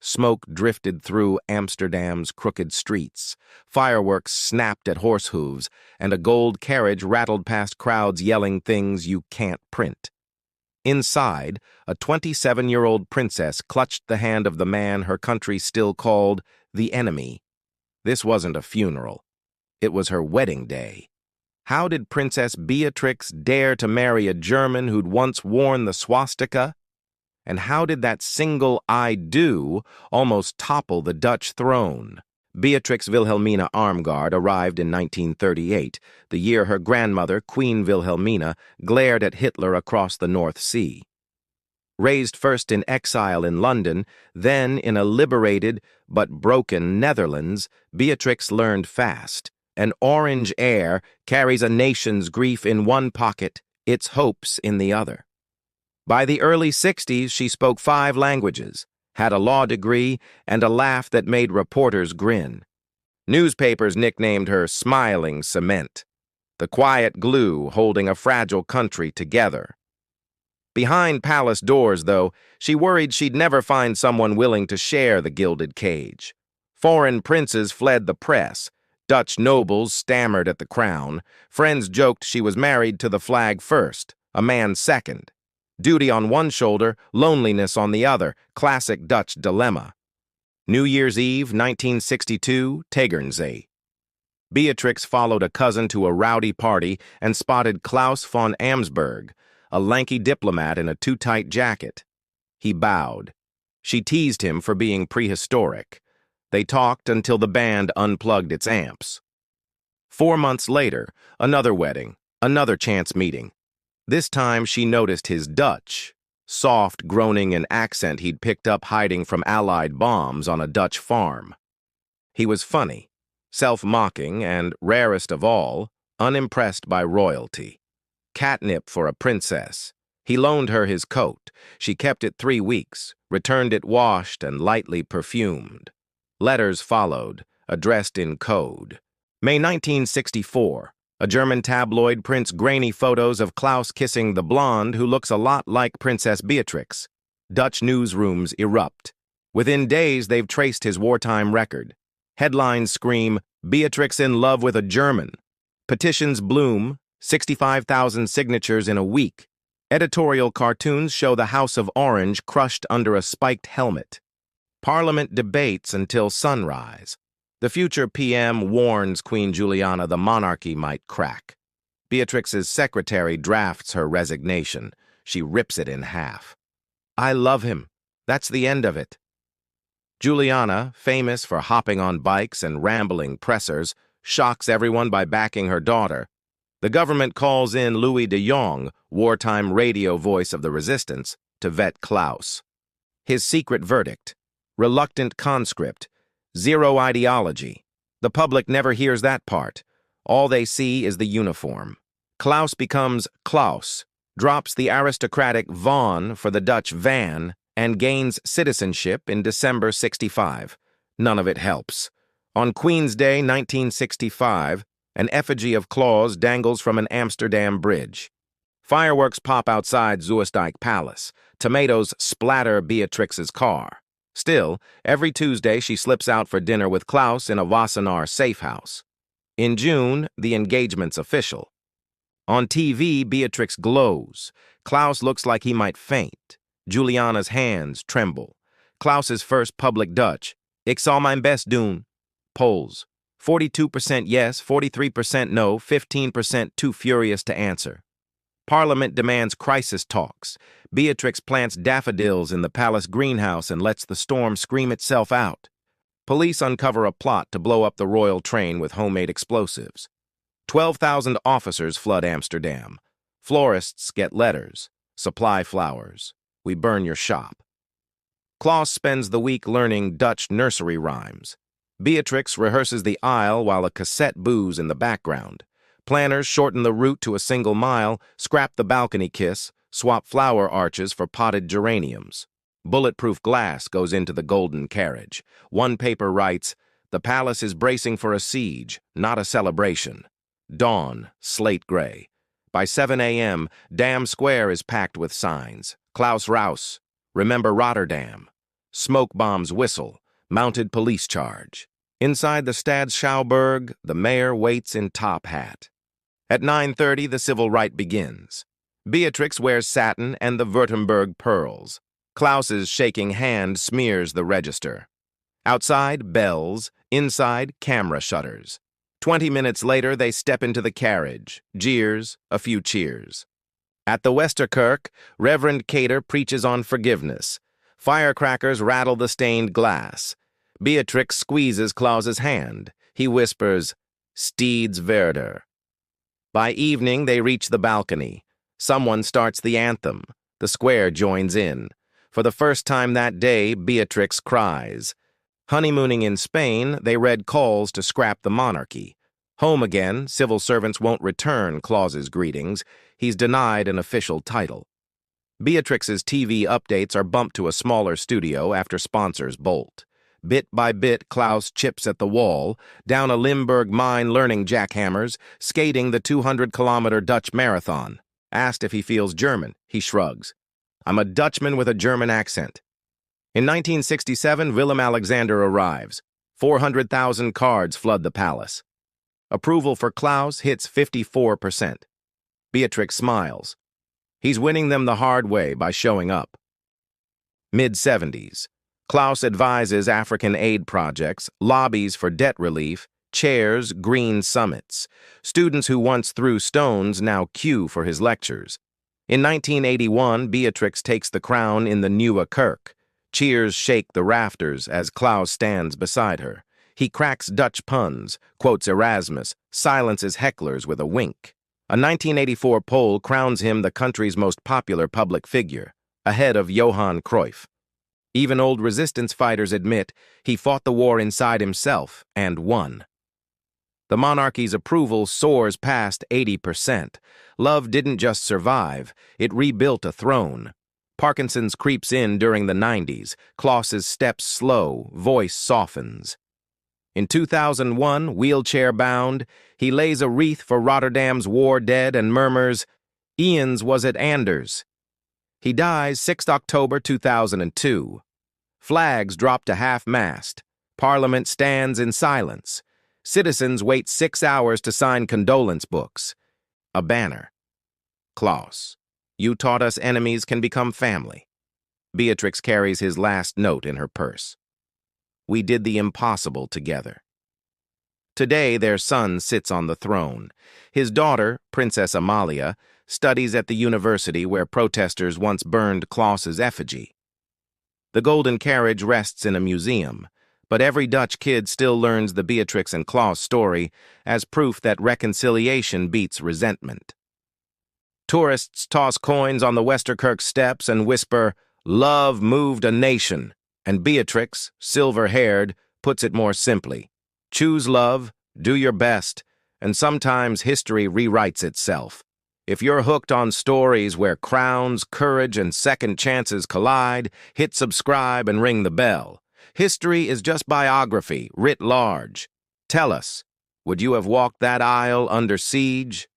Smoke drifted through Amsterdam's crooked streets. Fireworks snapped at horse hooves, and a gold carriage rattled past crowds yelling things you can't print. Inside, a 27-year-old princess clutched the hand of the man her country still called the enemy. This wasn't a funeral. It was her wedding day. How did Princess Beatrix dare to marry a German who'd once worn the swastika? And how did that single "I do" almost topple the Dutch throne? Beatrix Wilhelmina Armgard arrived in 1938, the year her grandmother, Queen Wilhelmina, glared at Hitler across the North Sea. Raised first in exile in London, then in a liberated but broken Netherlands, Beatrix learned fast. An orange air carries a nation's grief in one pocket, its hopes in the other. By the early 60s, she spoke 5 languages, had a law degree, and a laugh that made reporters grin. Newspapers nicknamed her Smiling Cement, the quiet glue holding a fragile country together. Behind palace doors, though, she worried she'd never find someone willing to share the gilded cage. Foreign princes fled the press. Dutch nobles stammered at the crown. Friends joked she was married to the flag first, a man second. Duty on one shoulder, loneliness on the other, classic Dutch dilemma. New Year's Eve, 1962, Tegernsee. Beatrix followed a cousin to a rowdy party and spotted Claus von Amsberg, a lanky diplomat in a too-tight jacket. He bowed. She teased him for being prehistoric. They talked until the band unplugged its amps. 4 months later, another wedding, another chance meeting. This time she noticed his Dutch, soft, groaning an accent he'd picked up hiding from Allied bombs on a Dutch farm. He was funny, self-mocking, and, rarest of all, unimpressed by royalty. Catnip for a princess. He loaned her his coat. She kept it 3 weeks, returned it washed and lightly perfumed. Letters followed, addressed in code. May 1964. A German tabloid prints grainy photos of Claus kissing the blonde who looks a lot like Princess Beatrix. Dutch newsrooms erupt. Within days, they've traced his wartime record. Headlines scream, "Beatrix in love with a German." Petitions bloom, 65,000 signatures in a week. Editorial cartoons show the House of Orange crushed under a spiked helmet. Parliament debates until sunrise. The future PM warns Queen Juliana the monarchy might crack. Beatrix's secretary drafts her resignation. She rips it in half. "I love him. That's the end of it." Juliana, famous for hopping on bikes and rambling pressers, shocks everyone by backing her daughter. The government calls in Louis de Jong, wartime radio voice of the resistance, to vet Claus. His secret verdict: reluctant conscript, zero ideology. The public never hears that part. All they see is the uniform. Claus becomes Klaus, drops the aristocratic von for the Dutch van, and gains citizenship in December 65. None of it helps. On Queen's Day, 1965, an effigy of Claus dangles from an Amsterdam bridge. Fireworks pop outside Zuidijk Palace. Tomatoes splatter Beatrix's car. Still, every Tuesday she slips out for dinner with Claus in a Wassenaar safe house. In June, the engagement's official. On TV, Beatrix glows. Claus looks like he might faint. Juliana's hands tremble. Klaus's first public Dutch: "Ik zal mijn best doen." Polls: 42% yes, 43% no, 15% too furious to answer. Parliament demands crisis talks. Beatrix plants daffodils in the palace greenhouse and lets the storm scream itself out. Police uncover a plot to blow up the royal train with homemade explosives. 12,000 officers flood Amsterdam. Florists get letters. Supply flowers. We burn your shop. Claus spends the week learning Dutch nursery rhymes. Beatrix rehearses the aisle while a cassette boos in the background. Planners shorten the route to a single mile, scrap the balcony kiss, swap flower arches for potted geraniums. Bulletproof glass goes into the golden carriage. One paper writes, "The palace is bracing for a siege, not a celebration." Dawn, slate gray. By 7 a.m., Dam Square is packed with signs. Klaus Raus, remember Rotterdam. Smoke bombs whistle, mounted police charge. Inside the Stadsschauburg, the mayor waits in top hat. At 9:30, the civil rite begins. Beatrix wears satin and the Württemberg pearls. Klaus's shaking hand smears the register. Outside, bells. Inside, camera shutters. 20 minutes later, they step into the carriage. Jeers, a few cheers. At the Westerkirk, Reverend Cater preaches on forgiveness. Firecrackers rattle the stained glass. Beatrix squeezes Klaus's hand. He whispers, "Steeds Werder." By evening, they reach the balcony. Someone starts the anthem. The square joins in. For the first time that day, Beatrix cries. Honeymooning in Spain, they read calls to scrap the monarchy. Home again, civil servants won't return Claus's greetings. He's denied an official title. Beatrix's TV updates are bumped to a smaller studio after sponsors bolt. Bit by bit, Claus chips at the wall, down a Limburg mine learning jackhammers, skating the 200-kilometer Dutch marathon. Asked if he feels German, he shrugs. "I'm a Dutchman with a German accent." In 1967, Willem Alexander arrives. 400,000 cards flood the palace. Approval for Claus hits 54%. Beatrix smiles. He's winning them the hard way by showing up. Mid-70s. Claus advises African aid projects, lobbies for debt relief, chairs green summits. Students who once threw stones now queue for his lectures. In 1981, Beatrix takes the crown in the Nieuwe Kerk. Cheers shake the rafters as Claus stands beside her. He cracks Dutch puns, quotes Erasmus, silences hecklers with a wink. A 1984 poll crowns him the country's most popular public figure, ahead of Johan Cruyff. Even old resistance fighters admit he fought the war inside himself and won. The monarchy's approval soars past 80%. Love didn't just survive, it rebuilt a throne. Parkinson's creeps in during the 90s. Klaus's steps slow, voice softens. In 2001, wheelchair-bound, he lays a wreath for Rotterdam's war dead and murmurs, "Ian's was at Anders." He dies 6 October 2002. Flags drop to half-mast. Parliament stands in silence. Citizens wait 6 hours to sign condolence books. A banner. Claus, you taught us enemies can become family. Beatrix carries his last note in her purse. We did the impossible together. Today, their son sits on the throne. His daughter, Princess Amalia, studies at the university where protesters once burned Claus's effigy. The golden carriage rests in a museum, but every Dutch kid still learns the Beatrix and Claus story as proof that reconciliation beats resentment. Tourists toss coins on the Westerkirk steps and whisper, "Love moved a nation," and Beatrix, silver-haired, puts it more simply. Choose love, do your best, and sometimes history rewrites itself. If you're hooked on stories where crowns, courage, and second chances collide, hit subscribe and ring the bell. History is just biography, writ large. Tell us, would you have walked that aisle under siege?